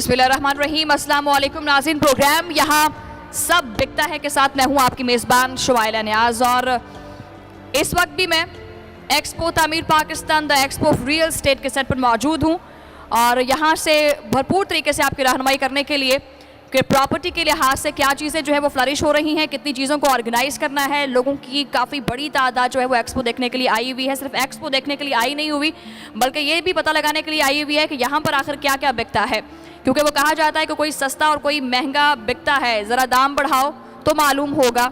बिस्मिल्लाहिर्रहमानिर्रहीम। अस्सलाम वालेकुम नाज़रीन। प्रोग्राम यहाँ सब बिकता है के साथ मैं हूँ आपकी मेज़बान शुवाइला नियाज़ और इस वक्त भी मैं एक्सपो तामीर Pakistan the expo of real estate के सेट पर मौजूद हूँ और यहाँ से भरपूर तरीके से आपकी रहनुमाई करने के लिए कि प्रॉपर्टी के लिहाज से क्या चीज़ें जो है वो फ्लरिश हो रही हैं, कितनी चीज़ों को ऑर्गेनाइज़ करना है। लोगों की काफ़ी बड़ी तादाद जो है वो एक्सपो देखने के लिए आई हुई है। सिर्फ एक्सपो देखने के लिए आई नहीं हुई बल्कि ये भी पता लगाने के लिए आई हुई है कि यहाँ पर आखिर क्या क्या बिकता है, क्योंकि वो कहा जाता है कि कोई सस्ता और कोई महंगा बिकता है, ज़रा दाम बढ़ाओ तो मालूम होगा।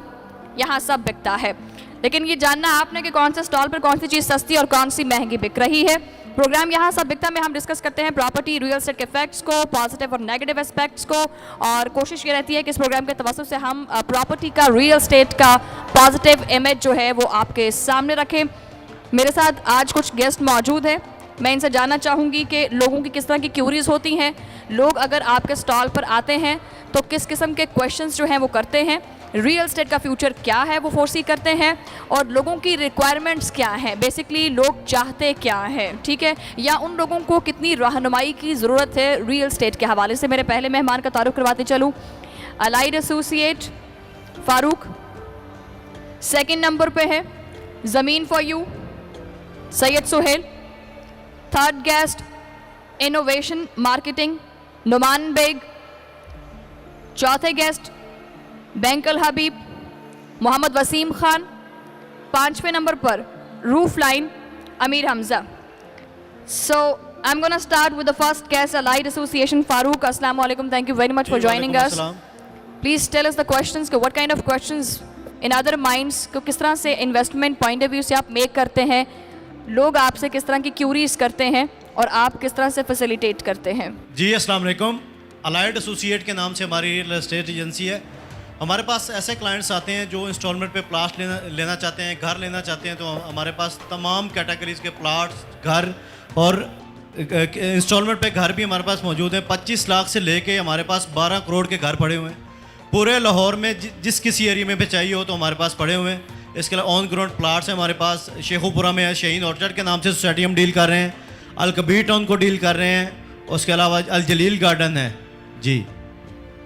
यहाँ सब बिकता है, लेकिन ये जानना आपने कि कौन से स्टॉल पर कौन सी चीज़ सस्ती और कौन सी महंगी बिक रही है। प्रोग्राम यहाँ सब बिकता में हम डिस्कस करते हैं प्रॉपर्टी रियल एस्टेट के फैक्ट्स को, पॉजिटिव और नेगेटिव एस्पेक्ट्स को, और कोशिश ये रहती है कि इस प्रोग्राम के तवज्जुह से हम प्रॉपर्टी का, रियल एस्टेट का पॉजिटिव इमेज जो है वो आपके सामने रखें। मेरे साथ आज कुछ गेस्ट मौजूद हैं। मैं इनसे जानना चाहूँगी कि लोगों की किस तरह की क्यूरीज होती हैं, लोग अगर आपके स्टॉल पर आते हैं तो किस किस्म के क्वेश्चंस जो हैं वो करते हैं, रियल एस्टेट का फ्यूचर क्या है वो फोरसी करते हैं, और लोगों की रिक्वायरमेंट्स क्या हैं, बेसिकली लोग चाहते क्या हैं, ठीक है, या उन लोगों को कितनी रहनुमाई की ज़रूरत है रियल एस्टेट के हवाले से। मेरे पहले मेहमान का तारुफ करवाते चलूँ, allied associate Farooq. Second number पे है Zameen for you Syed Suhail. Third guest innovation marketing Numan Baig. चौथे गेस्ट बैंकल हबीब मोहम्मद वसीम खान। पांचवें नंबर पर roof line Amir Hamza. So I am gonna start with the first guest allied association Farooq. अस्सलाम वालेकुम, thank you very much for joining us. Please tell us the questions, what kind of questions in other minds को किस तरह से investment point of view से आप make करते हैं, लोग आपसे किस तरह की क्यूरीज करते हैं और आप किस तरह से फैसिलिटेट करते हैं। जी अस्सलाम वालेकुम। अलाइड एसोसिएट के नाम से हमारी रियल एस्टेट एजेंसी है। हमारे पास ऐसे क्लाइंट्स आते हैं जो इंस्टॉलमेंट पे प्लाट लेना चाहते हैं, घर लेना चाहते हैं, तो हमारे पास तमाम कैटेगरीज के प्लाट्स, घर और इंस्टॉलमेंट पे घर भी हमारे पास मौजूद हैं। 25 लाख से लेके हमारे पास 12 करोड़ के घर पड़े हुए हैं। पूरे लाहौर में जिस किसी एरिया में भी चाहिए हो तो हमारे पास पड़े हुए हैं। इसके अलावा ऑन ग्राउंड प्लाट्स हैं हमारे पास। शेखुपुरा में है, शाहीन ऑर्चर्ड के नाम से सोसाइटी हम डील कर रहे हैं। अलकबीर टाउन को डील कर रहे हैं। उसके अलावा अल जलील गार्डन है। जी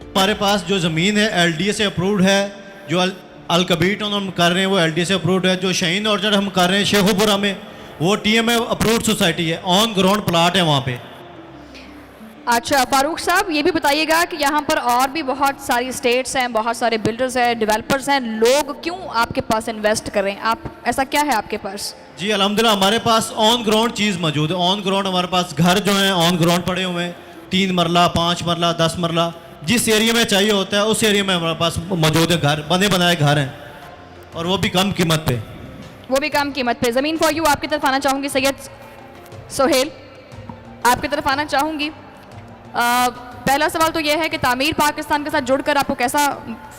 हमारे पास जो ज़मीन है LDA से अप्रूव्ड है। जो अलकबीर टाउन हम कर रहे हैं वो LDA से अप्रूव्ड है। जो शाहीन ऑर्चर्ड हम कर रहे हैं शेखुपुरा में वो TMA अप्रूव्ड सोसाइटी है, ऑन ग्राउंड प्लाट है वहाँ पे। अच्छा फारूक साहब, ये भी बताइएगा कि यहाँ पर और भी बहुत सारी स्टेट्स हैं, बहुत सारे बिल्डर्स हैं, डेवलपर्स हैं, लोग क्यों आपके पास इन्वेस्ट कर रहे हैं, आप ऐसा क्या है आपके पास? जी अल्हम्दुलिल्लाह हमारे पास ऑन ग्राउंड चीज़ मौजूद है। ऑन ग्राउंड हमारे पास घर जो हैं ऑन ग्राउंड पड़े हुए हैं, 3 मरला, 5 मरला, 10 मरला, जिस एरिया में चाहिए होता है उस एरिया में हमारे पास मौजूद है। घर बने बनाए घर हैं और वो भी कम कीमत पे। वो भी कम कीमत पे। ज़मीन फॉर यू आपकी तरफ आना चाहूँगी सैयद सुहेल, आपकी तरफ आना चाहूँगी। पहला सवाल तो ये है कि तामीर पाकिस्तान के साथ जुड़कर आपको कैसा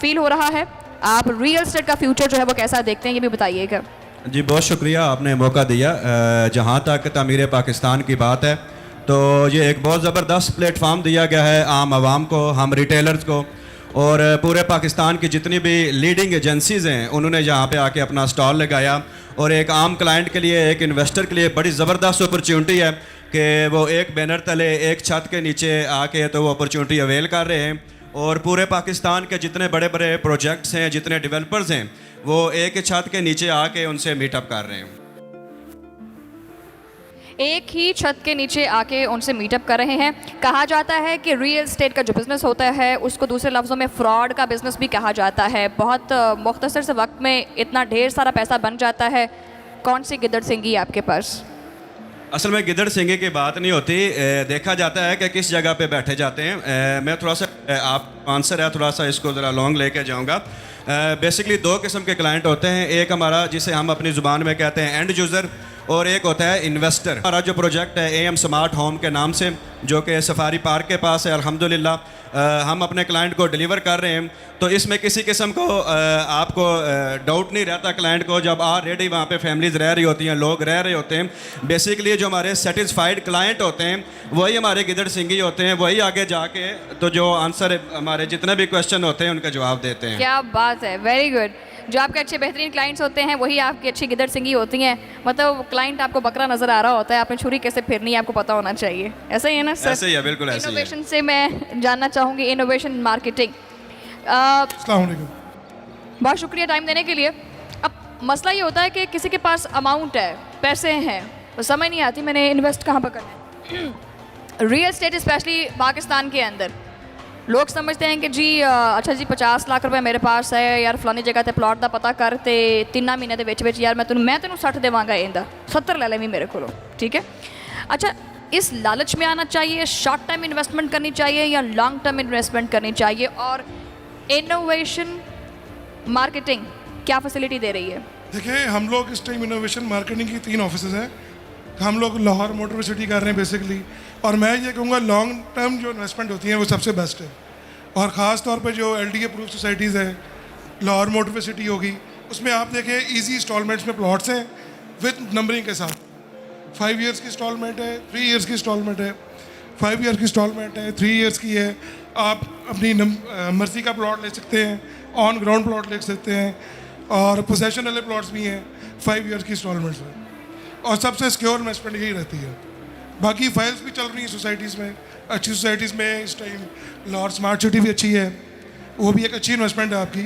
फील हो रहा है, आप रियल एस्टेट का फ्यूचर जो है वो कैसा देखते हैं, ये भी बताइएगा। जी बहुत शुक्रिया, आपने मौका दिया। जहाँ तक तामीर पाकिस्तान की बात है तो ये एक बहुत ज़बरदस्त प्लेटफार्म दिया गया है आम आवाम को, हम रिटेलर्स को, और पूरे पाकिस्तान की जितनी भी लीडिंग एजेंसीज़ हैं उन्होंने यहाँ पे आके अपना स्टॉल लगाया। और एक आम क्लाइंट के लिए, एक इन्वेस्टर के लिए बड़ी ज़बरदस्त अपॉर्चुनिटी है कि वो एक बैनर तले, एक छत के नीचे आके तो वो अपॉर्चुनिटी अवेल कर रहे हैं। और पूरे पाकिस्तान के जितने बड़े बड़े प्रोजेक्ट्स हैं, जितने डेवलपर्स हैं, वो एक छत के नीचे आके उनसे मीटअप कर रहे हैं। एक ही छत के नीचे आके उनसे मीटअप कर रहे हैं। कहा जाता है कि रियल एस्टेट का जो बिज़नेस होता है उसको दूसरे लफ्ज़ों में फ्रॉड का बिज़नेस भी कहा जाता है। बहुत मुख्तसर से वक्त में इतना ढेर सारा पैसा बन जाता है। कौन सी गिदड़ सिंगी आपके पास? असल में गिदड़ सिंगी की बात नहीं होती, देखा जाता है कि किस जगह पे बैठे जाते हैं। मैं थोड़ा सा आप आंसर है थोड़ा सा इसको ज़रा लॉन्ग लेके जाऊंगा। बेसिकली 2 किस्म के क्लाइंट होते हैं। एक हमारा जिसे हम अपनी ज़ुबान में कहते हैं एंड यूज़र, और एक होता है इन्वेस्टर। हमारा जो प्रोजेक्ट है AM स्मार्ट होम के नाम से, जो कि सफारी पार्क के पास है, अल्हम्दुलिल्लाह हम अपने क्लाइंट को डिलीवर कर रहे हैं। तो इसमें किसी किस्म को आपको डाउट नहीं रहता क्लाइंट को, जब ऑलरेडी वहाँ पे फैमिलीज़ रह रही होती हैं, लोग रह रहे होते हैं। बेसिकली जो हमारे सेटिस्फाइड क्लाइंट होते हैं वही हमारे गिदड़ सिंगी होते हैं, वही आगे जाके तो जो आंसर हमारे जितने भी क्वेश्चन होते हैं उनका जवाब देते हैं। क्या बात है, वेरी गुड। जो आपके अच्छे बेहतरीन क्लाइंट्स होते हैं वही आपकी अच्छी गिदड़ सिंगी होती हैं। मतलब क्लाइंट आपको बकरा नज़र आ रहा होता है, आपने छुरी कैसे फिरनी है आपको पता होना चाहिए। ऐसा ही है ना सर? ऐसे ही है, बिल्कुल ऐसे ही है। इनोवेशन से मैं जानना चाहूँगी, इनोवेशन मार्केटिंग। अस्सलाम वालेकुम। बहुत शुक्रिया टाइम देने के लिए। अब मसला ये होता है कि किसी के पास अमाउंट है, पैसे हैं, तो समझ नहीं आती मैंने इन्वेस्ट कहाँ पर करना है। रियल एस्टेट स्पेशली पाकिस्तान के अंदर लोग समझते हैं कि जी अच्छा जी 50 लाख रुपए मेरे पास है यार, फलानी जगह ते प्लॉट का पता कर ते 3 महीने के विच यार मैं तेन 60 देवांगा, इंदा 70 ले लेवी मेरे को, ठीक है। अच्छा, इस लालच में आना चाहिए, शॉर्ट टर्म इन्वेस्टमेंट करनी चाहिए या लॉन्ग टर्म इन्वेस्टमेंट करनी चाहिए, और इनोवेशन मार्केटिंग क्या फैसिलिटी दे रही है? देखिए, हम लोग इस टाइम इनोवेशन मार्केटिंग की 3 ऑफिसेज हैं। हम लोग लाहौर मोटर सिटी कर रहे हैं बेसिकली, और मैं ये कहूँगा लॉन्ग टर्म जो इन्वेस्टमेंट होती है वो सबसे बेस्ट है। और ख़ास तौर पे जो LD अप्रूव सोसाइटीज़ हैं, लाहौर मोटर सिटी होगी, उसमें आप देखें ईजी इंस्टॉलमेंट्स में प्लॉट्स हैं विद नंबरिंग के साथ। 5 ईयर्स की इंस्टॉलमेंट है, 3 ईयर्स की इंस्टॉलमेंट है, 5 ईयर की इंस्टॉलमेंट है, 3 ईयर्स की है। आप अपनी मर्जी का प्लॉट ले सकते हैं, ऑन ग्राउंड प्लॉट ले सकते हैं, और पोजेशन वाले प्लॉट्स भी हैं 5 ईयर्स की इंस्टॉलमेंट्स में। और सबसे सिक्योर इन्वेस्टमेंट यही रहती है। बाकी फाइल्स भी चल रही हैं सोसाइटीज़ में, अच्छी सोसाइटीज़ में इस टाइम लाहौर स्मार्ट सिटी भी अच्छी है, वो भी एक अच्छी इन्वेस्टमेंट है आपकी,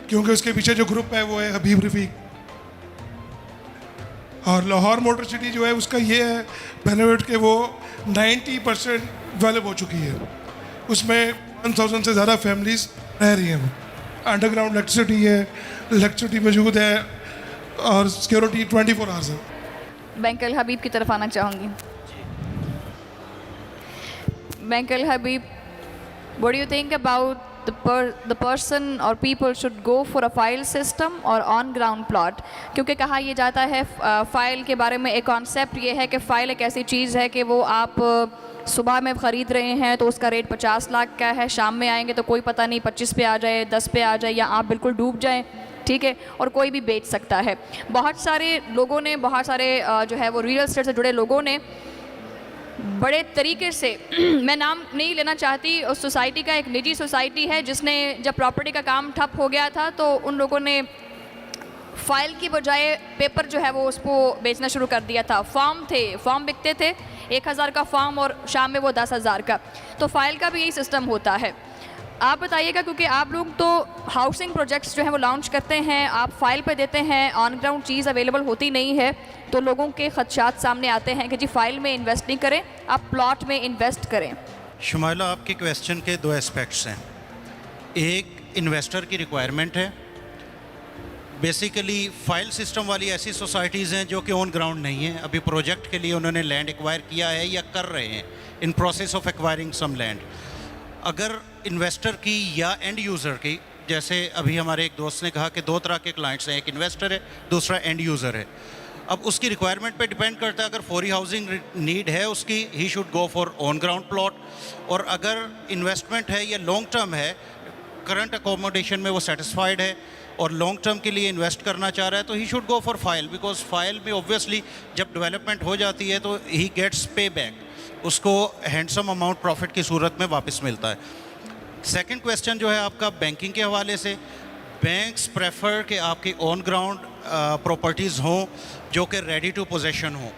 क्योंकि उसके पीछे जो ग्रुप है वो है हबीब रफ़ीक। और लाहौर मोटर सिटी जो है उसका ये है बेनिफिट कि वो 90% डेवलप हो चुकी है, उसमें 1000 से ज़्यादा फैमिलीज़ रह रही हैं। अंडरग्राउंड इलेक्ट्रिसिटी है, इलेक्ट्रिसिटी मौजूद है, और सिक्योरिटी 24 आवर्स है। बैंकल हबीब की तरफ आना चाहूँगी। बैंकल हबीब, what do you think about the person or people should go for a file system और on ground plot? क्योंकि कहा यह जाता है फ़ाइल के बारे में, एक कॉन्सेप्ट ये है कि फ़ाइल एक ऐसी चीज़ है कि वो आप सुबह में ख़रीद रहे हैं तो उसका रेट 50 लाख का है, शाम में आएंगे तो कोई पता नहीं 25 पे आ जाए, 10 पे आ जाए, या आप बिल्कुल डूब जाएं, ठीक है, और कोई भी बेच सकता है। बहुत सारे लोगों ने, बहुत सारे जो है वो रियल एस्टेट से जुड़े लोगों ने बड़े तरीके से मैं नाम नहीं लेना चाहती, उस सोसाइटी का एक निजी सोसाइटी है जिसने जब प्रॉपर्टी का काम ठप हो गया था तो उन लोगों ने फ़ाइल की बजाय पेपर जो है वो उसको बेचना शुरू कर दिया था। फॉर्म बिकते थे, 1000 का फॉर्म और शाम में वो 10,000 का। तो फ़ाइल का भी यही सिस्टम होता है। आप बताइएगा, क्योंकि आप लोग तो हाउसिंग प्रोजेक्ट्स जो हैं वो लॉन्च करते हैं, आप फ़ाइल पे देते हैं, ऑन ग्राउंड चीज़ अवेलेबल होती नहीं है, तो लोगों के खदशात सामने आते हैं कि जी फ़ाइल में इन्वेस्ट नहीं करें, आप प्लॉट में इन्वेस्ट करें। शुमाइला, आपके क्वेश्चन के 2 एस्पेक्ट्स हैं। एक इन्वेस्टर की रिक्वायरमेंट है। बेसिकली फ़ाइल सिस्टम वाली ऐसी सोसाइटीज़ हैं जो कि ऑन ग्राउंड नहीं हैं, अभी प्रोजेक्ट के लिए उन्होंने लैंड एक्वायर किया है या कर रहे हैं, in process of acquiring some land. अगर इन्वेस्टर की या एंड यूज़र की, जैसे अभी हमारे एक दोस्त ने कहा कि 2 तरह के क्लाइंट्स हैं, एक इन्वेस्टर है, दूसरा एंड यूज़र है। अब उसकी रिक्वायरमेंट पे डिपेंड करता है। अगर फौरी हाउसिंग नीड है उसकी, he should go for on ground plot. और अगर इन्वेस्टमेंट है या लॉन्ग टर्म है, करंट अकोमोडेशन में वो सेटिस्फाइड है और लॉन्ग टर्म के लिए इन्वेस्ट करना चाह रहा है, तो he should go for file, because file में ऑब्वियसली जब डेवलपमेंट हो जाती है तो ही गेट्स पे बैक, उसको हैंडसम अमाउंट प्रॉफिट की सूरत में वापस मिलता है। सेकंड क्वेश्चन जो है आपका बैंकिंग के हवाले से, बैंक्स प्रेफर कि आपकी ऑन ग्राउंड प्रॉपर्टीज़ हों जो कि रेडी टू पोजेशन हों,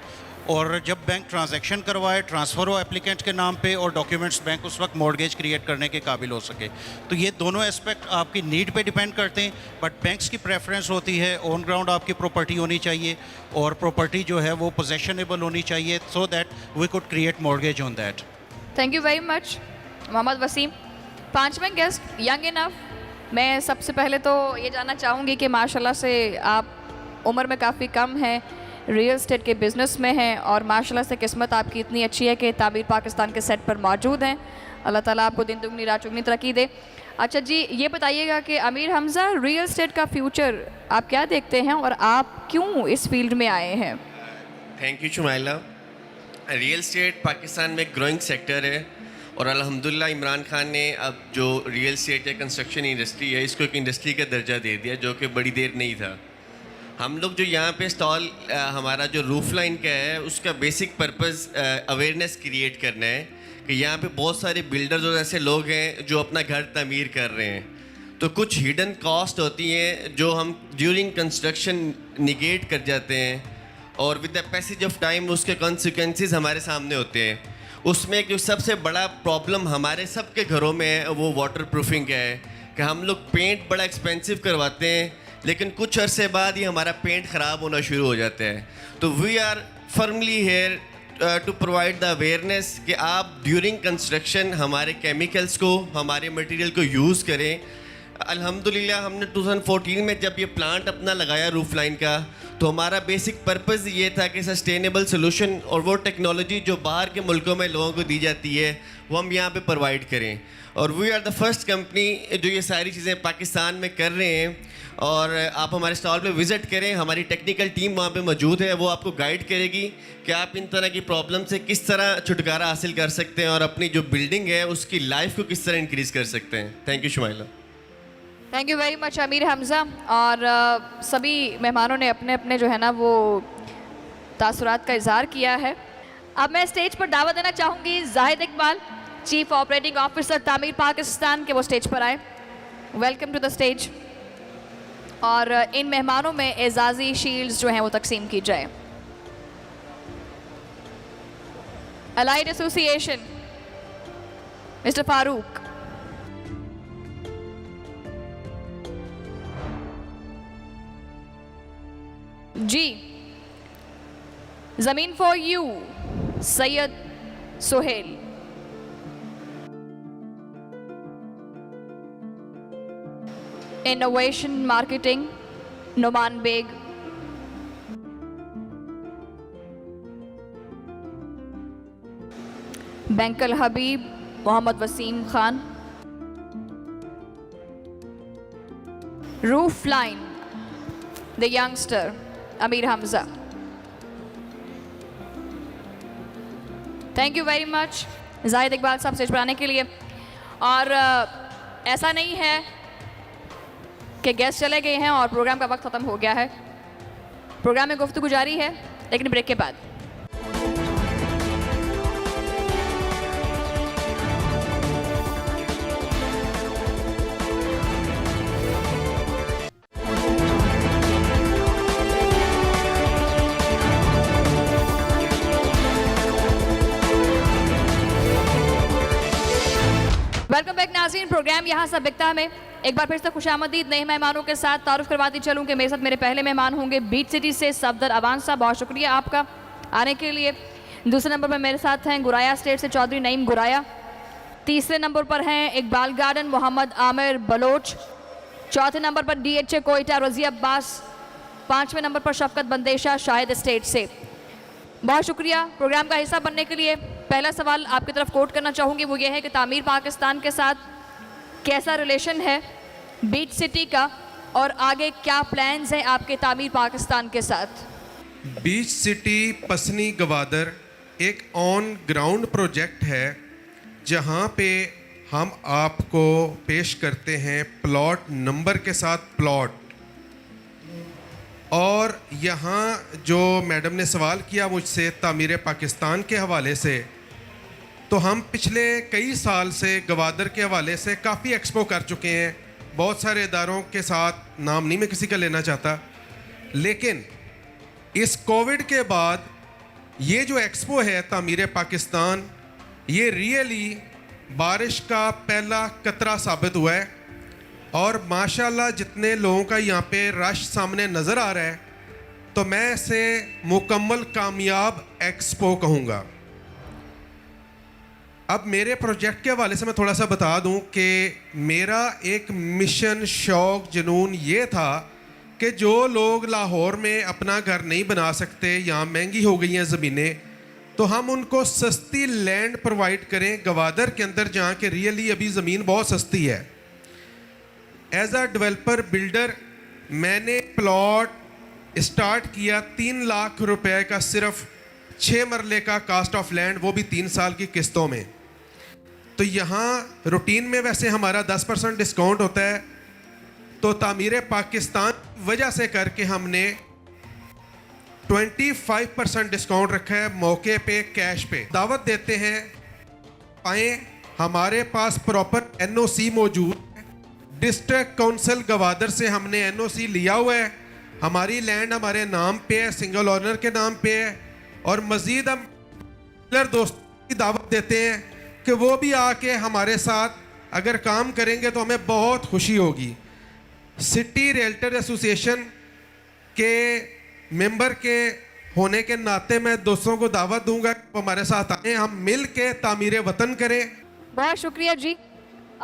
और जब बैंक ट्रांजैक्शन करवाए, ट्रांसफ़र हो एप्लीकेंट के नाम पे और डॉक्यूमेंट्स बैंक उस वक्त मॉर्गेज क्रिएट करने के काबिल हो सके। तो ये दोनों एस्पेक्ट आपकी नीड पे डिपेंड करते हैं, बट बैंक्स की प्रेफरेंस होती है ऑन ग्राउंड आपकी प्रॉपर्टी होनी चाहिए और प्रॉपर्टी जो है वो पोजेशनेबल होनी चाहिए, so that we could create mortgage on that. Thank you very much Mohammad Waseem. 5वें गेस्ट यंग इनफ। मैं सबसे पहले तो ये जानना चाहूँगी कि माशाल्लाह से आप उम्र में काफ़ी कम हैं, रियल एस्टेट के बिज़नेस में हैं, और माशाल्लाह से किस्मत आपकी इतनी अच्छी है कि ताबीर पाकिस्तान के सेट पर मौजूद हैं। अल्लाह ताला आपको दिन दुगनी रात चौगनी तरक्की दे। अच्छा जी, ये बताइएगा कि अमीर हमज़ा, रियल एस्टेट का फ्यूचर आप क्या देखते हैं और आप क्यों इस फील्ड में आए हैं? Thank you Shumaila. Real estate Pakistan में ग्रोइंग सेक्टर है, और अल्हम्दुलिल्लाह इमरान खान ने अब जो रियल एस्टेट या कंस्ट्रक्शन इंडस्ट्री है इसको एक इंडस्ट्री का दर्जा दे दिया, जो कि बड़ी देर नहीं था। हम लोग जो यहाँ पे स्टॉल हमारा जो रूफ लाइन का है उसका बेसिक पर्पस अवेयरनेस क्रिएट करना है कि यहाँ पे बहुत सारे बिल्डर्स और ऐसे लोग हैं जो अपना घर तमीर कर रहे हैं। तो कुछ हिडन कॉस्ट होती हैं जो हम ड्यूरिंग कंस्ट्रक्शन निगेट कर जाते हैं, और with the passage of time उसके कॉन्सिक्वेंसेस हमारे सामने होते हैं। उसमें जो सबसे बड़ा प्रॉब्लम हमारे सबके घरों में है वो वाटर प्रूफिंग है कि हम लोग पेंट बड़ा एक्सपेंसिव करवाते हैं, लेकिन कुछ अरसे बाद ही हमारा पेंट ख़राब होना शुरू हो जाता है। तो we are firmly here to provide the awareness कि आप ड्यूरिंग कंस्ट्रक्शन हमारे केमिकल्स को, हमारे मटेरियल को यूज़ करें। अल्हम्दुलिल्लाह हमने 2014 में जब ये प्लांट अपना लगाया रूफ लाइन का, तो हमारा बेसिक पर्पज़ ये था कि सस्टेनेबल सोल्यूशन और वो टेक्नोलॉजी जो बाहर के मुल्कों में लोगों को दी जाती है वो हम यहाँ पे प्रोवाइड करें। और we are the first company जो ये सारी चीज़ें पाकिस्तान में कर रहे हैं। और आप हमारे स्टॉल पे विज़िट करें, हमारी टेक्निकल टीम वहाँ पे मौजूद है, वो आपको गाइड करेगी कि आप इन तरह की प्रॉब्लम से किस तरह छुटकारा हासिल कर सकते हैं और अपनी जो बिल्डिंग है उसकी लाइफ को किस तरह इंक्रीज़ कर सकते हैं। Thank you Shumaila. Thank you very much Amir Hamza. और सभी मेहमानों ने अपने अपने जो है ना वो तासुरात का इजहार किया है। अब मैं स्टेज पर दावत देना चाहूँगी Zahid Iqbal, chief operating officer Tameer Pakistan के, वो स्टेज पर आए। Welcome to the stage. और इन मेहमानों में एजाज़ी शील्ड्स जो हैं वो तकसीम की जाए। Allied association mister Farooq. जी, Zameen for you Syed Sohail. Innovation marketing Numan Baig. बैंकल Habib Mohammad Waseem Khan. Roof line the youngster Amir Hamza. Thank you very much Zahid Iqbal साहब स्टेज पर आने के लिए। और ऐसा नहीं है कि गेस्ट चले गए हैं और प्रोग्राम का वक्त ख़त्म हो गया है। प्रोग्राम में गुफ्तगू जारी है, लेकिन ब्रेक के बाद। वेलकम बैक नाज़रीन। प्रोग्राम यहाँ सब बिकता में एक बार फिर से खुशामदीद नए मेहमानों के साथ तारुफ करवाती चलूँ कि मेरे साथ मेरे पहले मेहमान होंगे बीट सिटी से सफदर अवान साहब। बहुत शुक्रिया आपका आने के लिए। दूसरे नंबर पर मेरे साथ हैं गुराया स्टेट से चौधरी नईम गुराया। तीसरे नंबर पर हैं इकबाल गार्डन मोहम्मद आमिर बलोच। चौथे नंबर पर DHA कोयटा रज़ी अब्बास। पाँचवें नंबर पर शफकत बंदेशा शाहिद स्टेट से। बहुत शुक्रिया प्रोग्राम का हिस्सा बनने के लिए। पहला सवाल आपकी तरफ कोट करना चाहूँगी, वो ये है कि तामीर पाकिस्तान के साथ कैसा रिलेशन है बीट सिटी का, और आगे क्या प्लान्स हैं आपके तामीर पाकिस्तान के साथ? बीच सिटी पसनी गवादर एक ऑन ग्राउंड प्रोजेक्ट है जहाँ पे हम आपको पेश करते हैं प्लॉट नंबर के साथ प्लॉट। और यहाँ जो मैडम ने सवाल किया मुझसे तामीर पाकिस्तान के हवाले से, तो हम पिछले कई साल से गवादर के हवाले से काफ़ी एक्सपो कर चुके हैं, बहुत सारे इदारों के साथ, नाम नहीं मैं किसी का लेना चाहता, लेकिन इस कोविड के बाद ये जो एक्सपो है तामीर पाकिस्तान, ये रियली बारिश का पहला कतरा साबित हुआ है। और माशाल्लाह जितने लोगों का यहाँ पे रश सामने नज़र आ रहा है, तो मैं इसे मुकम्मल कामयाब एक्सपो कहूँगा। अब मेरे प्रोजेक्ट के हवाले से मैं थोड़ा सा बता दूं कि मेरा एक मिशन, शौक़, जुनून ये था कि जो लोग लाहौर में अपना घर नहीं बना सकते, यहाँ महंगी हो गई हैं ज़मीनें, तो हम उनको सस्ती लैंड प्रोवाइड करें गवादर के अंदर, जहाँ के रियली अभी ज़मीन बहुत सस्ती है। एज अ डेवलपर बिल्डर मैंने प्लॉट स्टार्ट किया 3 लाख रुपए का, सिर्फ 6 मरले का कास्ट ऑफ लैंड, वो भी 3 साल की किस्तों में। तो यहाँ रूटीन में वैसे हमारा 10% डिस्काउंट होता है, तो तामीर पाकिस्तान वजह से करके हमने 25% डिस्काउंट रखा है मौके पे, कैश पे। दावत देते हैं आएँ, हमारे पास प्रॉपर NOC मौजूद है, डिस्ट्रिक्ट काउंसिल गवादर से हमने एनओसी लिया हुआ है, हमारी लैंड हमारे नाम पे है, सिंगल ओनर के नाम पे है। और मज़ीद हम दोस्तों की दावत देते हैं कि वो भी आके हमारे साथ अगर काम करेंगे तो हमें बहुत खुशी होगी। सिटी रियल्टर एसोसिएशन के मेंबर के होने के नाते मैं दोस्तों को दावत दूंगा कि वो हमारे साथ आए, हम मिल के तामीर वतन करें। बहुत शुक्रिया जी।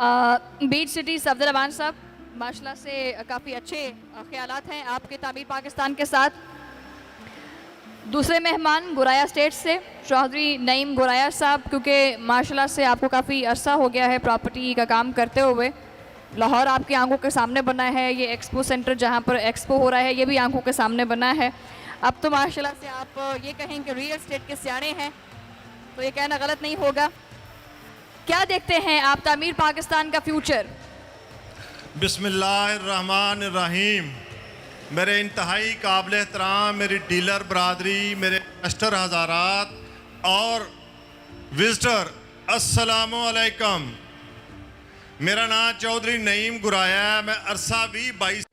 बीट सिटी सफदराबाद साहब, माशाल्लाह से काफ़ी अच्छे ख्यालात हैं आपके तामीर पाकिस्तान के साथ। दूसरे मेहमान गुराया स्टेट से चौधरी नईम गुराया साहब, क्योंकि माशाल्लाह से आपको काफ़ी अरसा हो गया है प्रॉपर्टी का काम करते हुए। लाहौर आपकी आंखों के सामने बना है, ये एक्सपो सेंटर जहाँ पर एक्सपो हो रहा है ये भी आंखों के सामने बना है। अब तो माशाल्लाह से आप ये कहें कि रियल एस्टेट के सियाने हैं तो ये कहना गलत नहीं होगा। क्या देखते हैं आप तामीर पाकिस्तान का फ्यूचर? बिस्मिल्लाहिर्रहमानिर्रहीम। मेरे इंतहाई काबिल एहतराम मेरी डीलर बरादरी, मेरे इन्वेस्टर हज़ारात और विज़िटर, अस्सलामु अलैकुम। मेरा नाम चौधरी नईम गुराया है। मैं अरसा 20-22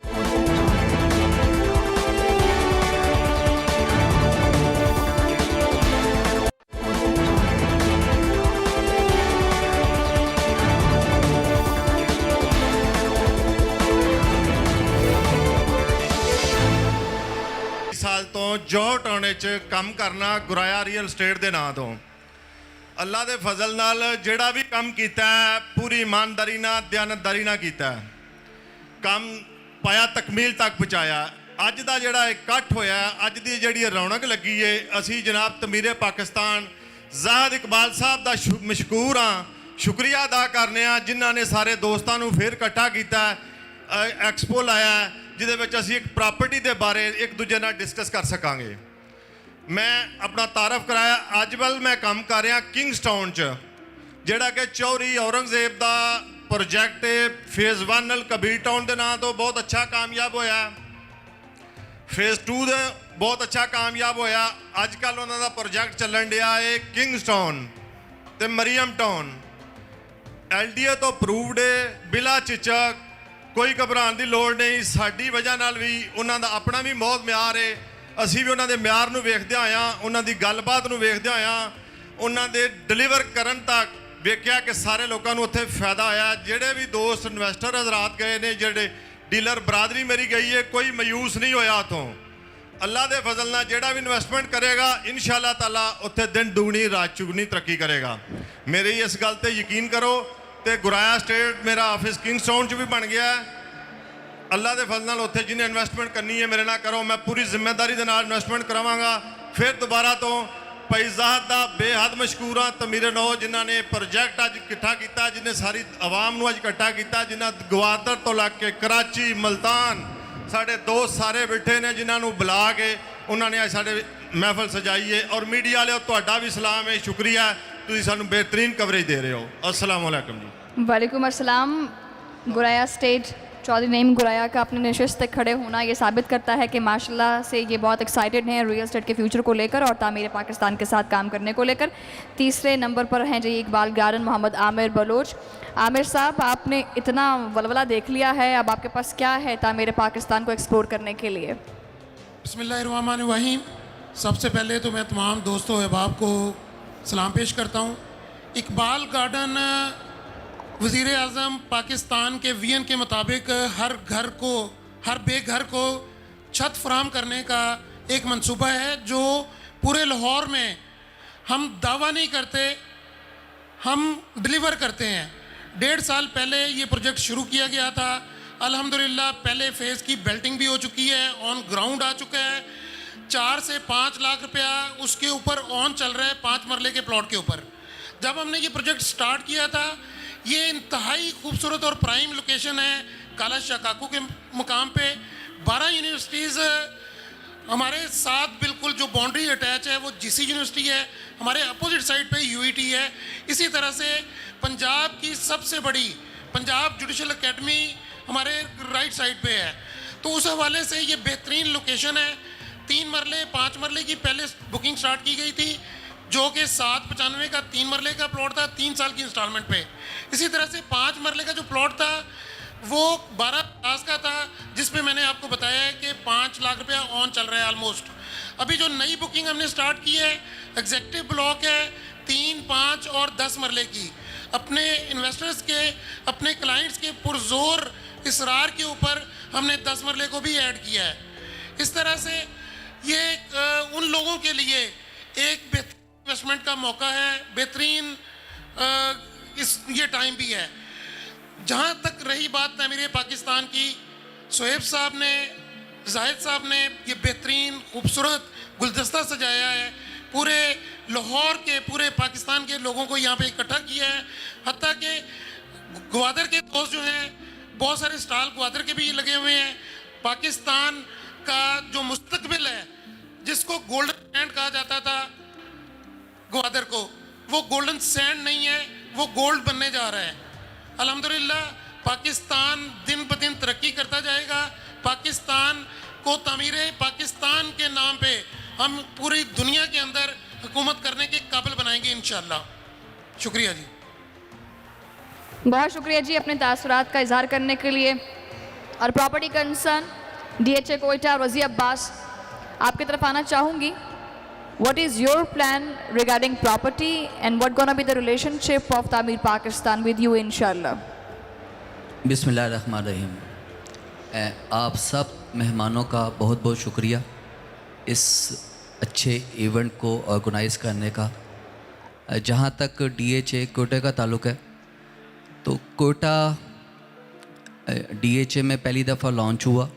साल तो जॉ टाउने च काम करना गुराया रियल एस्टेट के नाम तो। अल्लाह के फजल नाल ਜਿਹੜਾ भी काम किया है पूरी ईमानदारी नाल दयानतदारी नाल किया है, काम पाया तकमील तक पहुँचाया। अज का जोड़ा इकट्ठ होया, अज की जी रौनक लगी है, असी जनाब तमीरे पाकिस्तान ज़ाहिद इकबाल साहब का मशकूर हाँ, शुक्रिया अदा करने जिन्हों ने सारे दोस्तों को फिर इकट्ठा किया, एक्सपो लाया जिहदे असी एक प्रॉपर्टी के बारे एक दूजे नाल डिस्कस कर सकांगे। मैं अपना तारफ कराया। अजवल मैं काम कर रहा किंग्सटाउन च, जिहड़ा कि चौधरी औरंगजेब का प्रोजैक्ट फेज़ 1 नल कबीर टाउन के नाम तो बहुत अच्छा कामयाब होया, फेज़ 2 दे बहुत अच्छा कामयाब होया। अजकल उन्होंने प्रोजैक्ट चलन दिया है किंग्सटाउन ते मरियम टाउन, LDA तो अप्रूवड है, बिला झिझक, कोई घबराने की लोड़ नहीं। साडी वजह नाल भी उन्होंने अपना भी मौत म्यार है, असी भी उन्होंने म्यार नूं वेखदे आया, उन्होंने गलबात नूं वेखदे आया, उन्होंने डिलीवर करन तक वेख्या कि सारे लोगों को उत्थे फायदा आया। जिहड़े भी दोस्त इन्वेस्टर हज़रात गए ने, जिहड़े डीलर बरादरी मेरी गई है, कोई मायूस नहीं होया उतों। अल्लाह के फजल नाल जिहड़ा भी इन्वेस्टमेंट करेगा इंशाअल्लाह ताला उत्थे दिन दुगनी रात चुगनी तरक्की करेगा। मेरी इस गल ते यकीन करो। तो गुराया स्टेट मेरा ऑफिस किंग्सटाउन च भी बन गया है। अल्लाह के फजल नाल उत्थे जिन्हें इन्वेस्टमेंट करनी है मेरे नाल करो, मैं पूरी जिम्मेदारी के नाल इन्वेस्टमेंट करावांगा। फिर दोबारा तो भाई ज़ाहद का बेहद मशकूर हाँ तमीरे नौ, जिन्होंने प्रोजैक्ट अज इकट्ठा किया, जिन्हें सारी आवाम को अज इकट्ठा किया, जिन्हें गवादर तो लग के कराची मुल्तान साढ़े दोस्त सारे बैठे ने, जिन्होंने बुला के उन्होंने अज साढ़े महफल सजाई है। और मीडिया वाले तुहाडा भी सलाम है, शुक्रिया, तुसीं सानूं बेहतरीन कवरेज दे रहे हो। अस्सलाम वालेकुम जी। वालेकुम अस्सलाम। गुराया स्टेट चौधरी नईम गुराया का अपने नशिस्त तक खड़े होना ये साबित करता है कि माशाल्लाह से ये बहुत एक्साइटेड हैं रियल एस्टेट के फ्यूचर को लेकर और तामीर पाकिस्तान के साथ काम करने को लेकर। तीसरे नंबर पर हैं जी इकबाल गार्डन मोहम्मद आमिर बलोच। आमिर साहब, आपने इतना वलवला देख लिया है, अब आपके पास क्या है तामीर पाकिस्तान को एक्सप्लोर करने के लिए? बिस्मिल्लाहिर्रहमानिर्रहीम। सबसे पहले तो मैं तमाम दोस्तों अहबाब को सलाम पेश करता हूँ। इकबाल गार्डन वज़ीर आज़म पाकिस्तान के विजन के मुताबिक हर बेघर को छत फराहम करने का एक मंसूबा है जो पूरे लाहौर में हम दावा नहीं करते, हम डिलीवर करते हैं। 1.5 साल पहले ये प्रोजेक्ट शुरू किया गया था। अल्हम्दुलिल्लाह पहले फ़ेज़ की बेल्टिंग भी हो चुकी है, ऑन ग्राउंड आ चुका है। 4 से 5 लाख रुपया उसके ऊपर ऑन चल रहा है 5 मरले के प्लॉट के ऊपर। जब हमने ये प्रोजेक्ट स्टार्ट किया था, ये इंतहाई खूबसूरत और प्राइम लोकेशन है काला शकाकू के मुकाम पे। 12 यूनिवर्सिटीज़ हमारे साथ बिल्कुल जो बाउंड्री अटैच है वो GC यूनिवर्सिटी है, हमारे अपोजिट साइड पे UET है। इसी तरह से पंजाब की सबसे बड़ी पंजाब जुडिशल एकेडमी हमारे राइट साइड पे है। तो उस हवाले से ये बेहतरीन लोकेशन है। 3 मरले 5 मरले की पहले बुकिंग स्टार्ट की गई थी, जो कि 795 का 3 मरले का प्लॉट था 3 साल की इंस्टॉलमेंट पे। इसी तरह से 5 मरले का जो प्लॉट था वो 12 का था, जिसमें मैंने आपको बताया है कि 5 लाख रुपया ऑन चल रहा है ऑलमोस्ट। अभी जो नई बुकिंग हमने स्टार्ट की है, एग्जेक्टिव ब्लॉक है 3, 5 और 10 मरले की। अपने इन्वेस्टर्स के, अपने क्लाइंट्स के पुरजोर इसरार के ऊपर हमने 10 मरले को भी ऐड किया है। इस तरह से ये उन लोगों के लिए एक बेहतरीन इन्वेस्टमेंट का मौका है, बेहतरीन ये टाइम भी है। जहाँ तक रही बात तमीर पाकिस्तान की, शोएब साहब ने, जाहिद साहब ने ये बेहतरीन खूबसूरत गुलदस्ता सजाया है, पूरे लाहौर के, पूरे पाकिस्तान के लोगों को यहाँ पे इकट्ठा किया है। हत्ता कि ग्वादर के दोस्त जो हैं, बहुत सारे स्टॉल ग्वादर के भी लगे हुए हैं। पाकिस्तान का जो मुस्तकबिल है, जिसको गोल्डन सैंड कहा जाता था ग्वादर को, वो गोल्डन सैंड नहीं है, वो गोल्ड बनने जा रहा है। अल्हम्दुलिल्लाह पाकिस्तान दिन ब दिन तरक्की करता जाएगा। पाकिस्तान को तामीर पाकिस्तान के नाम पे हम पूरी दुनिया के अंदर हुकूमत करने के काबिल बनाएंगे इंशाअल्लाह। शुक्रिया जी। बहुत शुक्रिया जी अपने तासुरात का इजहार करने के लिए। और प्रॉपर्टी कंसर्न DHA कोयटा रज़ी अब्बास, आपकी तरफ आना चाहूँगी। What is your plan regarding property and what gonna be the relationship of Tamir Pakistan with you inshallah? बिस्मिल्लाहिर्रहमानिर्रहीम। आप सब मेहमानों का बहुत बहुत शुक्रिया इस अच्छे इवेंट को ऑर्गेनाइज़ करने का। जहाँ तक DHA कोयटा का ताल्लुक़ है, तो कोयटा DHA में पहली दफ़ा लॉन्च हुआ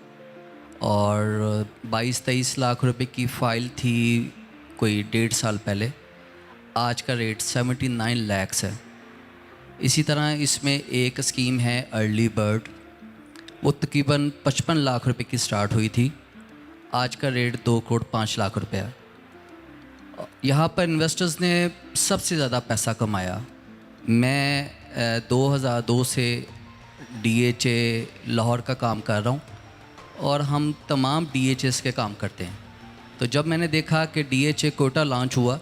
और 22-23 लाख रुपए की फ़ाइल थी कोई 1.5 साल पहले। आज का रेट 79 लाख है। इसी तरह इसमें एक स्कीम है अर्ली बर्ड, वो तकरीबन 55 लाख रुपए की स्टार्ट हुई थी। आज का रेट 2 करोड़ 5 लाख रुपए है। यहाँ पर इन्वेस्टर्स ने सबसे ज़्यादा पैसा कमाया। मैं 2002 से DHA लाहौर का काम कर रहा हूँ और हम तमाम DHAs के काम करते हैं। तो जब मैंने देखा कि DHA कोयटा लॉन्च हुआ,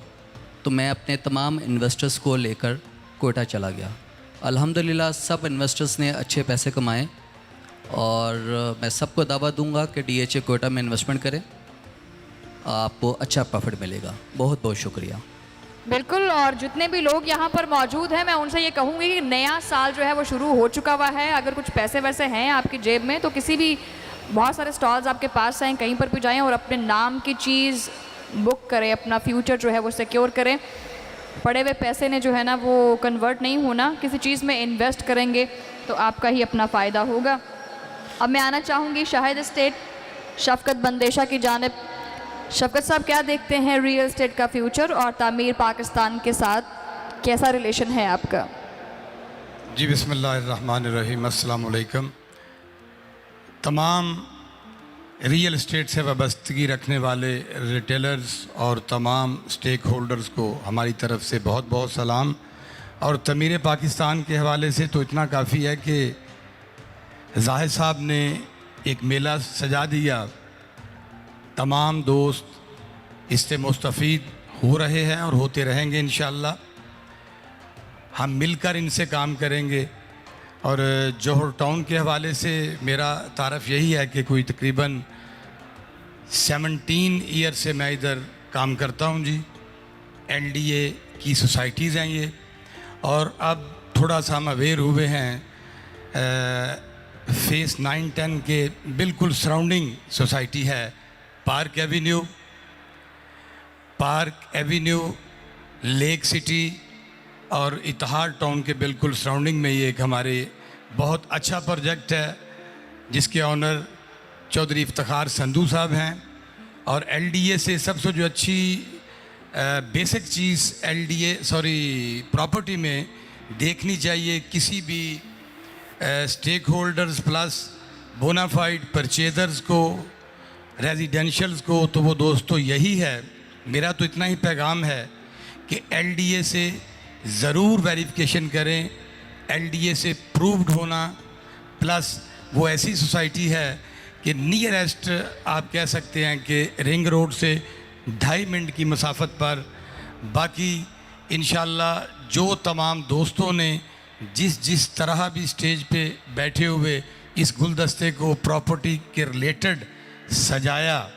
तो मैं अपने तमाम इन्वेस्टर्स को लेकर कोयटा चला गया। अल्हम्दुलिल्लाह सब इन्वेस्टर्स ने अच्छे पैसे कमाए और मैं सबको दावा दूंगा कि DHA कोयटा में इन्वेस्टमेंट करें, आपको अच्छा प्रॉफिट मिलेगा। बहुत बहुत शुक्रिया। बिल्कुल। और जितने भी लोग यहाँ पर मौजूद हैं, मैं उनसे ये कहूँगी कि नया साल जो है वो शुरू हो चुका हुआ है। अगर कुछ पैसे वैसे हैं आपकी जेब में, तो किसी भी, बहुत सारे स्टॉल्स आपके पास हैं, कहीं पर भी जाएं और अपने नाम की चीज़ बुक करें, अपना फ्यूचर जो है वो सिक्योर करें। पड़े हुए पैसे ने जो है ना वो कन्वर्ट नहीं होना, किसी चीज़ में इन्वेस्ट करेंगे तो आपका ही अपना फ़ायदा होगा। अब मैं आना चाहूँगी शाहिद एस्टेट शफ़क़त बंदेशा की जानिब। शफ़क़त साहब, क्या देखते हैं रियल एस्टेट का फ्यूचर और तामीर पाकिस्तान के साथ कैसा रिलेशन है आपका? जी बिस्मिल्लाहिर्रहमानिर्रहीम। अस्सलाम वालेकुम। तमाम रियल एस्टेट से वाबस्तगी रखने वाले रिटेलर्स और तमाम स्टेक होल्डर्स को हमारी तरफ से बहुत बहुत सलाम। और तमीर पाकिस्तान के हवाले से तो इतना काफ़ी है कि जाहिद साहब ने एक मेला सजा दिया, तमाम दोस्त इससे मुस्तफ़ीद हो रहे हैं और होते रहेंगे इंशाअल्लाह। हम मिलकर इनसे काम करेंगे। और जौहर टाउन के हवाले से मेरा तारफ़ यही है कि कोई तकरीबन 17 ईयर से मैं इधर काम करता हूँ जी। LDA की सोसाइटीज़ हैं ये, और अब थोड़ा सा हम अवेयर हुए हैं फेस 9-10 के बिल्कुल सराउंडिंग सोसाइटी है पार्क एवेन्यू, लेक सिटी और इतिहाद टाउन के बिल्कुल सराउंडिंग में ये एक हमारे बहुत अच्छा प्रोजेक्ट है, जिसके ऑनर चौधरी इफ्तिखार संधू साहब हैं। और LDA से सबसे जो अच्छी बेसिक चीज़ प्रॉपर्टी में देखनी चाहिए किसी भी stakeholders plus bona fide purchasers को, रेजिडेंशियल्स को, तो वो दोस्तों यही है। मेरा तो इतना ही पैगाम है कि LDA से ज़रूर वेरिफिकेशन करें। LDA से प्रूव्ड होना, प्लस वो ऐसी सोसाइटी है कि नियरेस्ट आप कह सकते हैं कि रिंग रोड से 2.5 मिनट की मसाफत पर। बाकी इंशाल्लाह जो तमाम दोस्तों ने जिस तरह भी स्टेज पे बैठे हुए इस गुलदस्ते को प्रॉपर्टी के रिलेटेड सजाया,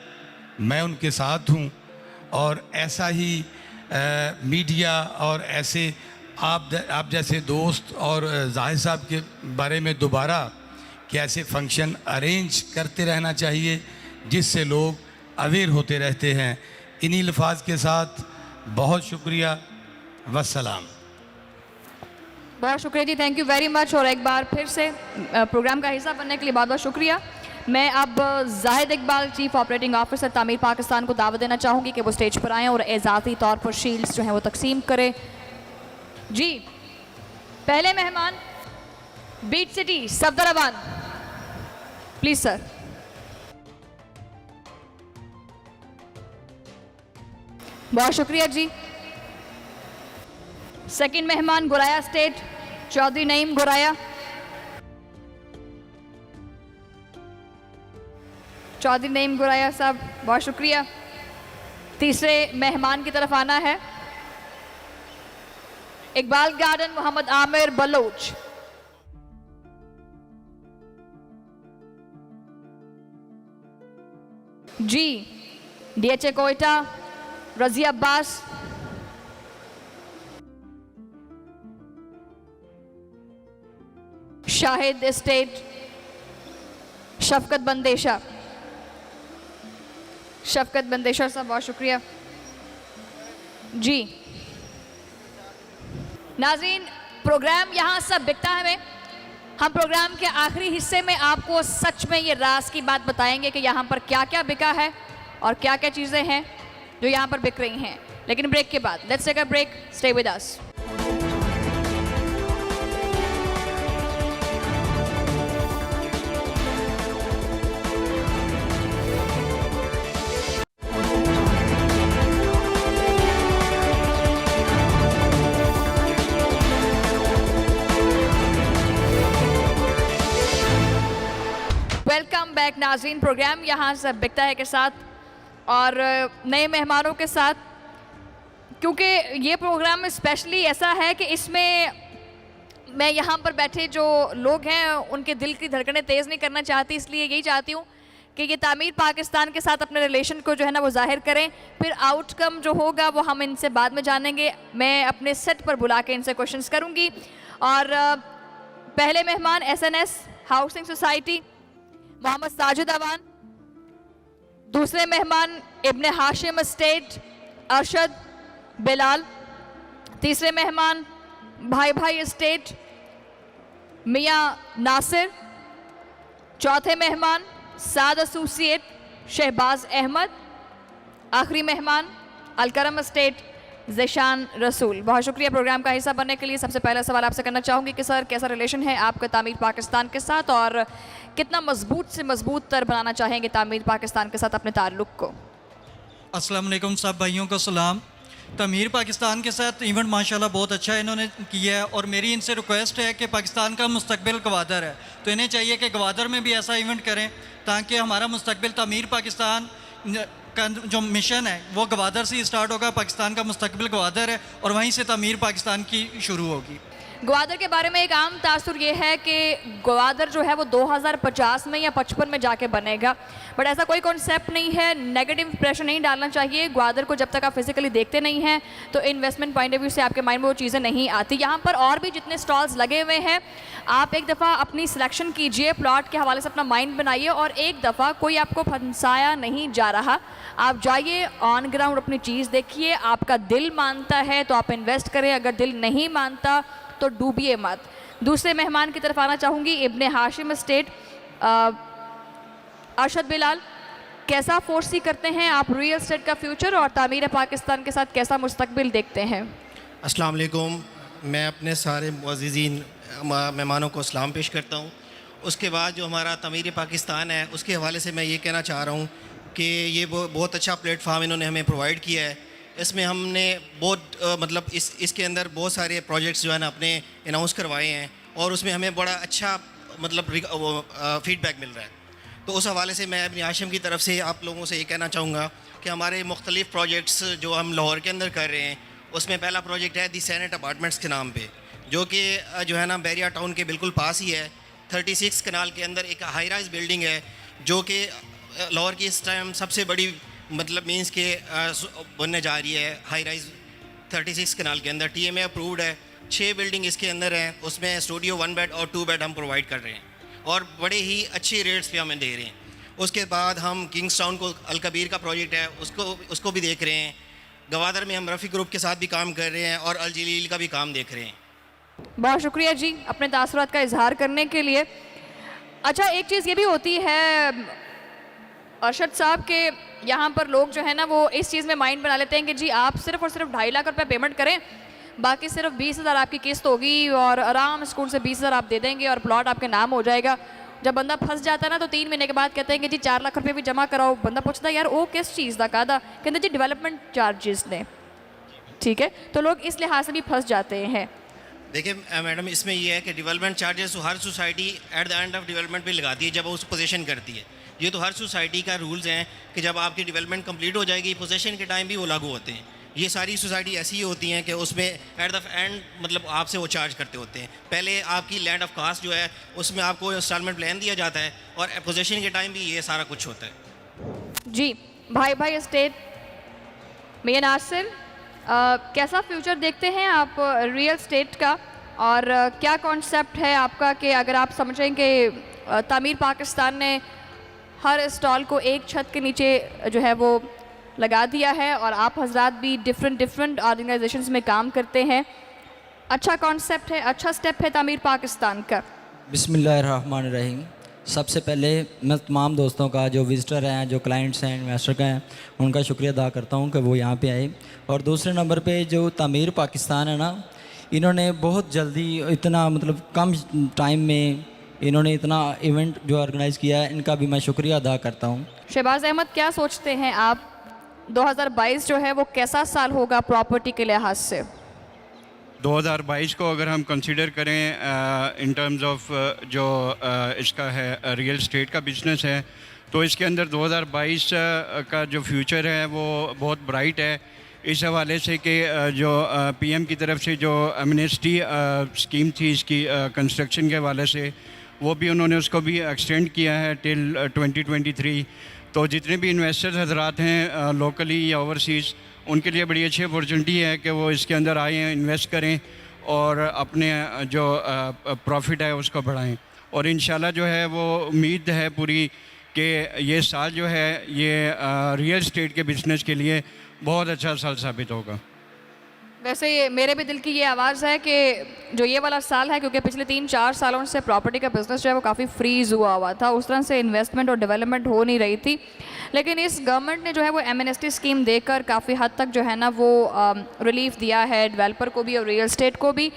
मैं उनके साथ हूँ। और ऐसा ही मीडिया और ऐसे आप जैसे दोस्त और जाहिर साहब के बारे में दोबारा कि ऐसे फंक्शन अरेंज करते रहना चाहिए जिससे लोग अवेयर होते रहते हैं। इन्हीं अल्फाज के साथ बहुत शुक्रिया, वस्सलाम। बहुत शुक्रिया जी, थैंक यू वेरी मच। और एक बार फिर से प्रोग्राम का हिस्सा बनने के लिए बहुत बहुत शुक्रिया। मैं अब Zahid Iqbal, chief operating officer Tameer Pakistan को दावत देना चाहूँगी कि वो स्टेज पर आएँ और एजाज़ी तौर पर शील्ड्स जो हैं वो तकसीम करें। जी, पहले मेहमान beat city Safdarabad, please sir. बहुत शुक्रिया जी। सेकंड मेहमान गुराया स्टेट, चौधरी नईम गुराया। चौधरी नईम गुराया साहब, बहुत शुक्रिया। तीसरे मेहमान की तरफ आना है इकबाल गार्डन मोहम्मद आमिर बलोच। जी, डीएचए कोयटा रज़ी अब्बास। शाहिद एस्टेट शफकत बंदेशा। शफकत बंदेशा साहब, बहुत शुक्रिया जी। नाज़रीन, प्रोग्राम यहाँ सब बिकता है में हम प्रोग्राम के आखिरी हिस्से में आपको सच में ये राज की बात बताएंगे कि यहाँ पर क्या क्या बिका है और क्या क्या चीज़ें हैं जो यहाँ पर बिक रही हैं। लेकिन ब्रेक के बाद, let's take a break, stay with us. Welcome back नाज़रीन, प्रोग्राम यहाँ से बिकता है के साथ और नए मेहमानों के साथ, क्योंकि ये प्रोग्राम स्पेशली ऐसा है कि इसमें मैं यहाँ पर बैठे जो लोग हैं उनके दिल की धड़कनें तेज़ नहीं करना चाहती, इसलिए यही चाहती हूँ कि ये तामीर पाकिस्तान के साथ अपने रिलेशन को जो है ना वो जाहिर करें। फिर आउटकम जो होगा वो हम इनसे बाद में जानेंगे। मैं अपने सेट पर बुला के इनसे क्वेश्चंस करूँगी। और पहले मेहमान SNS housing society Mohammad Sajid Awan. दूसरे मेहमान इब्ने हाशिम एस्टेट अरशद बिलाल। तीसरे मेहमान भाई भाई एस्टेट मियाँ नासिर। चौथे मेहमान साद एसोसिएट शहबाज अहमद। आखिरी मेहमान अलकरम एस्टेट ज़ेशान रसूल। बहुत शुक्रिया प्रोग्राम का हिस्सा बनने के लिए। सबसे पहला सवाल आपसे करना चाहूँगी कि सर, कैसा रिलेशन है आपका तामीर पाकिस्तान के साथ और कितना मजबूत से मजबूत तर बनाना चाहेंगे तामीर पाकिस्तान के साथ अपने ताल्लुक़ को? अस्सलाम वालेकुम, सब भाइयों को सलाम। तामीर पाकिस्तान के साथ इवेंट माशाल्लाह बहुत अच्छा इन्होंने किया है और मेरी इनसे रिक्वेस्ट है कि पाकिस्तान का मुस्तकबिल गवादर है, तो इन्हें चाहिए कि गवादर में भी ऐसा इवेंट करें ताकि हमारा मुस्तकबिल तामीर पाकिस्तान का जो मिशन है वो गवादर से ही स्टार्ट होगा। पाकिस्तान का मुस्तकबिल गवादर है और वहीं से तामीर पाकिस्तान की शुरू होगी। ग्वादर के बारे में एक आम तासुर ये है कि ग्वादर जो है वो 2050 में या 55 में जाके बनेगा, बट ऐसा कोई कॉन्सेप्ट नहीं है। नेगेटिव प्रेशर नहीं डालना चाहिए। ग्वादर को जब तक आप फिजिकली देखते नहीं हैं तो इन्वेस्टमेंट पॉइंट ऑफ व्यू से आपके माइंड में वो चीज़ें नहीं आती। यहाँ पर और भी जितने स्टॉल्स लगे हुए हैं, आप एक दफ़ा अपनी सिलेक्शन कीजिए, प्लॉट के हवाले से अपना माइंड बनाइए और एक दफ़ा कोई आपको फंसाया नहीं जा रहा। आप जाइए ऑन ग्राउंड अपनी चीज़ देखिए। आपका दिल मानता है तो आप इन्वेस्ट करें, अगर दिल नहीं मानता तो डूबिए मत। दूसरे मेहमान की तरफ आना चाहूँगी इब्ने हाशिम एस्टेट अरशद बिलाल। कैसा फोर्सी करते हैं आप रियल एस्टेट का फ्यूचर और तामीर पाकिस्तान के साथ कैसा मुस्तकबिल देखते हैं? अस्सलाम वालेकुम, मैं अपने सारे मुअज़्ज़िज़ीन मेहमानों को सलाम पेश करता हूँ। उसके बाद जो हमारा तामीर पाकिस्तान है उसके हवाले से मैं ये कहना चाह रहा हूँ कि ये बहुत अच्छा प्लेटफार्म इन्होंने हमें प्रोवाइड किया है। इसमें हमने बहुत मतलब इसके अंदर बहुत सारे प्रोजेक्ट्स जो है ना अपने अनाउंस करवाए हैं और उसमें हमें बड़ा अच्छा मतलब फीडबैक मिल रहा है। तो उस हवाले से मैं अपनी हाशिम की तरफ से आप लोगों से ये कहना चाहूँगा कि हमारे मुख्तलिफ़ प्रोजेक्ट्स जो हम लाहौर के अंदर कर रहे हैं, उसमें पहला प्रोजेक्ट है दी सेनेट अपार्टमेंट्स के नाम पे, जो कि जो है ना बैरिया टाउन के बिल्कुल पास ही है। 36 कनाल के अंदर एक हाई राइज बिल्डिंग है जो कि लाहौर की इस टाइम सबसे बड़ी मतलब मींस के बनने जा रही है। हाई राइज 36 कनाल के अंदर TMA अप्रूव्ड है। 6 बिल्डिंग इसके अंदर हैं, उसमें स्टूडियो 1 बेड और 2 बेड हम प्रोवाइड कर रहे हैं और बड़े ही अच्छे रेट्स पे हमें दे रहे हैं। उसके बाद हम किंग्स टाउन को अलकबीर का प्रोजेक्ट है उसको भी देख रहे हैं। गवादर में हम रफ़ी ग्रुप के साथ भी काम कर रहे हैं और अल जलील का भी काम देख रहे हैं। बहुत शुक्रिया जी अपने तासुरात का इजहार करने के लिए। अच्छा, एक चीज़ ये भी होती है अरशद साहब के यहाँ पर लोग जो है ना वो इस चीज़ में माइंड बना लेते हैं कि जी आप सिर्फ और सिर्फ 2.5 लाख रुपए पेमेंट करें, बाकी सिर्फ 20,000 आपकी किस्त होगी और आराम स्कूल से 20,000 आप दे देंगे और प्लॉट आपके नाम हो जाएगा। जब बंदा फंस जाता है ना तो 3 महीने के बाद कहते हैं कि जी 4 लाख रुपए भी जमा कराओ। बंदा पूछता है यार वो किस चीज़ का कादा, कहते जी डेवलपमेंट चार्जेस ने। ठीक है, तो लोग इस लिहाज से भी फंस जाते हैं। देखिए मैडम, इसमें यह है कि डेवलपमेंट चार्जेस तो हर society at the end of development पे लगाती है जब वो उस पोजीशन करती है। ये तो हर सोसाइटी का रूल्स हैं कि जब आपकी डेवलपमेंट कंप्लीट हो जाएगी पोजीशन के टाइम भी वो लागू होते हैं। ये सारी सोसाइटी ऐसी ही होती हैं कि उसमें एट द एंड मतलब आपसे वो चार्ज करते होते हैं। पहले आपकी लैंड ऑफ कास्ट जो है उसमें आपको इंस्टॉलमेंट प्लान दिया जाता है और पोजीशन के टाइम भी ये सारा कुछ होता है। जी भाई स्टेट मियां नासिर, कैसा फ्यूचर देखते हैं आप रियल स्टेट का और क्या कॉन्सेप्ट है आपका कि अगर आप समझें कि तामीर पाकिस्तान ने हर स्टॉल को एक छत के नीचे जो है वो लगा दिया है और आप हजरात भी डिफरेंट ऑर्गेनाइजेशंस में काम करते हैं, अच्छा कॉन्सेप्ट है, अच्छा स्टेप है तामीर पाकिस्तान का। बिस्मिल्लाहिर्रहमानिर्रहीम। सबसे पहले मैं तमाम दोस्तों का जो विज़िटर हैं, जो क्लाइंट्स हैं, इन्वेस्टर का हैं, उनका शुक्रिया अदा करता हूं कि वो यहाँ पे आए। और दूसरे नंबर पे जो तामीर पाकिस्तान है ना, इन्होंने बहुत जल्दी इतना मतलब कम टाइम में इन्होंने इतना इवेंट जो ऑर्गेनाइज़ किया है, इनका भी मैं शुक्रिया अदा करता हूँ। शहबाज अहमद, क्या सोचते हैं आप 2022 जो है वो कैसा साल होगा प्रॉपर्टी के लिहाज से? 2022 को अगर हम कंसीडर करें इन टर्म्स ऑफ जो इसका है रियल स्टेट का बिजनेस है, तो इसके अंदर 2022 का जो फ्यूचर है वो बहुत ब्राइट है इस हवाले से कि जो PM की तरफ से जो एमनेस्टी स्कीम थी इसकी कंस्ट्रक्शन के हवाले से, वो भी उन्होंने उसको भी एक्सटेंड किया है टिल 2023। तो जितने भी इन्वेस्टर्स हजरात हैं लोकली या ओवरसीज़, उनके लिए बड़ी अच्छी अपॉर्चुनिटी है कि वो इसके अंदर आएँ, इन्वेस्ट करें और अपने जो प्रॉफिट है उसको बढ़ाएं। और इंशाल्लाह जो है वो उम्मीद है पूरी कि ये साल जो है ये रियल स्टेट के बिज़नेस के लिए बहुत अच्छा साल साबित होगा। वैसे मेरे भी दिल की ये आवाज़ है कि जो ये वाला साल है, क्योंकि पिछले 3-4 सालों से प्रॉपर्टी का बिज़नेस जो है वो काफ़ी फ्रीज़ हुआ था, उस तरह से इन्वेस्टमेंट और डेवलपमेंट हो नहीं रही थी। लेकिन इस गवर्नमेंट ने जो है वो एमनेस्टी स्कीम देकर काफ़ी हद तक जो है ना वो रिलीफ दिया है डेवलपर को भी और रियल स्टेट को भी।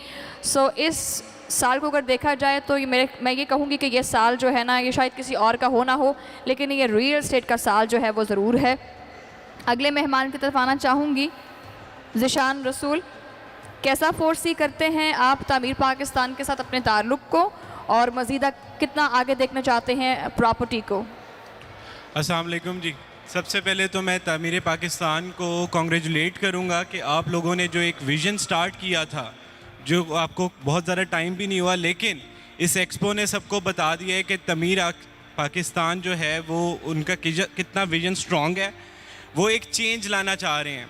सो इस साल को अगर देखा जाए तो ये मैं ये कहूँगी कि ये साल जो है ना ये शायद किसी और का हो ना हो, लेकिन ये रियल स्टेट का साल जो है वो ज़रूर है। अगले मेहमान की तरफ आना चाहूँगी, ज़िशान रसूल, कैसा फोर्सी करते हैं आप तामीर पाकिस्तान के साथ अपने ताल्लुक़ को और मज़ीद कितना आगे देखना चाहते हैं प्रॉपर्टी को? अस्सलाम वालेकुम जी। सबसे पहले तो मैं तामीर पाकिस्तान को कॉन्ग्रेचुलेट करूँगा कि आप लोगों ने जो एक विज़न स्टार्ट किया था, जो आपको बहुत ज़्यादा टाइम भी नहीं हुआ, लेकिन इस एक्सपो ने सबको बता दिया है कि तामीर पाकिस्तान जो है वो उनका कितना विज़न स्ट्रॉन्ग है। वो एक चेंज लाना चाह रहे हैं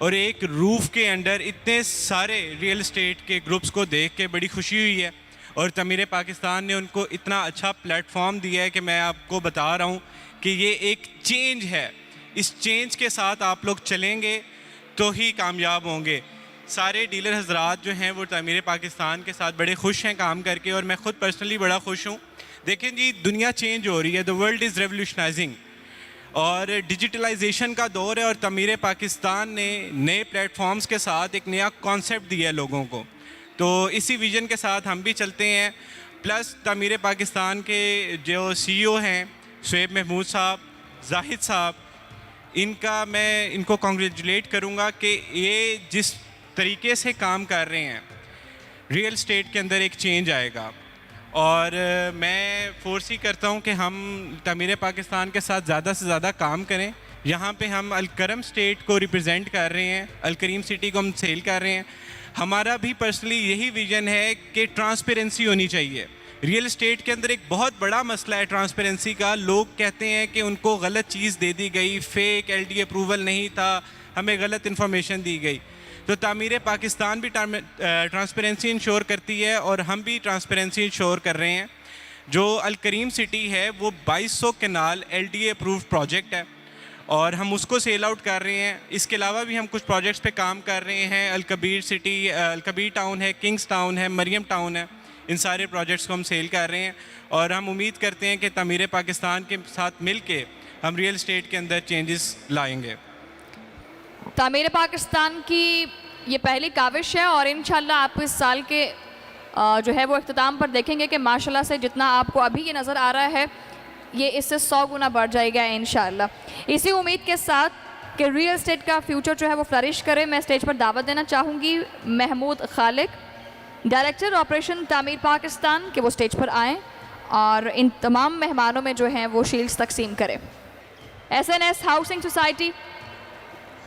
और एक रूफ़ के अंडर इतने सारे रियल एस्टेट के ग्रुप्स को देख के बड़ी खुशी हुई है और तामीर पाकिस्तान ने उनको इतना अच्छा प्लेटफॉर्म दिया है कि मैं आपको बता रहा हूँ कि ये एक चेंज है। इस चेंज के साथ आप लोग चलेंगे तो ही कामयाब होंगे। सारे डीलर हजरात जो हैं वो तामीर पाकिस्तान के साथ बड़े खुश हैं काम करके और मैं ख़ुद पर्सनली बड़ा खुश हूँ। देखें जी, दुनिया चेंज हो रही है, द वर्ल्ड इज़ रेवोल्यूशनाइजिंग और डिजिटलाइजेशन का दौर है और तामीर पाकिस्तान ने नए प्लेटफॉर्म्स के साथ एक नया कॉन्सेप्ट दिया है लोगों को। तो इसी विज़न के साथ हम भी चलते हैं। प्लस तामीर पाकिस्तान के जो CEO हैं शुएब महमूद साहब, जाहिद साहब, मैं इनको कॉन्ग्रेचुलेट करूँगा कि ये जिस तरीके से काम कर रहे हैं, रियल एस्टेट के अंदर एक चेंज आएगा और मैं फोर्स ही करता हूं कि हम तामीर पाकिस्तान के साथ ज़्यादा से ज़्यादा काम करें। यहाँ पे हम अलकरम स्टेट को रिप्रेजेंट कर रहे हैं, अलकरीम सिटी को हम सेल कर रहे हैं। हमारा भी पर्सनली यही विजन है कि ट्रांसपेरेंसी होनी चाहिए। रियल एस्टेट के अंदर एक बहुत बड़ा मसला है ट्रांसपेरेंसी का। लोग कहते हैं कि उनको गलत चीज़ दे दी गई, फेक LD अप्रूवल नहीं था, हमें गलत इन्फॉर्मेशन दी गई। तो तामीर पाकिस्तान भी ट्रांसपेरेंसी इंश्योर करती है और हम भी ट्रांसपेरेंसी इंश्योर कर रहे हैं। जो अल करीम सिटी है वो 2200 कनाल LDA अप्रूव्ड प्रोजेक्ट है और हम उसको सेल आउट कर रहे हैं। इसके अलावा भी हम कुछ प्रोजेक्ट्स पे काम कर रहे हैं। अल कबीर सिटी, अल कबीर टाउन है, किंग्स टाउन है, मरियम टाउन है, इन सारे प्रोजेक्ट्स को हम सेल कर रहे हैं और हम उम्मीद करते हैं कि तामीर पाकिस्तान के साथ मिल के हम रियल एस्टेट के अंदर चेंजेस लाएंगे। तामीर पाकिस्तान की ये पहली काविश है और इंशाल्लाह आप इस साल के जो है वो इख्तिताम पर देखेंगे कि माशाल्लाह से जितना आपको अभी ये नज़र आ रहा है ये इससे 100 गुना बढ़ जाएगा इंशाल्लाह। इसी उम्मीद के साथ कि रियल एस्टेट का फ्यूचर जो है वो फ्लरिश करे, मैं स्टेज पर दावत देना चाहूँगी महमूद खालिक, डायरेक्टर ऑपरेशन तामीर पाकिस्तान, कि वो स्टेज पर आएँ और इन तमाम मेहमानों में जो हैं वो शील्ड्स तकसीम करें। SNS housing society,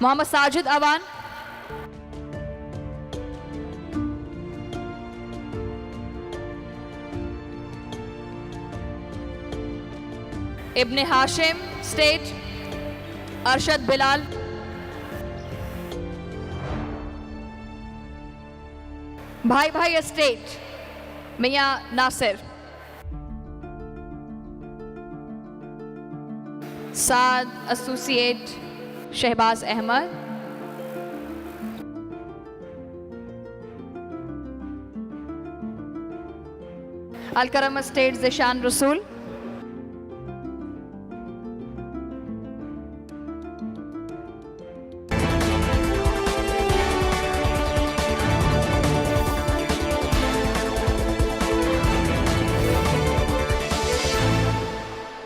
Mohammad Sajid Awan, Ibne Hashim stage, Arshad Bilal, Bhai Bhai estate Mian Nasir, Saad associate Shahbaz Ahmed, Alkaram estate Zeeshan रसूल,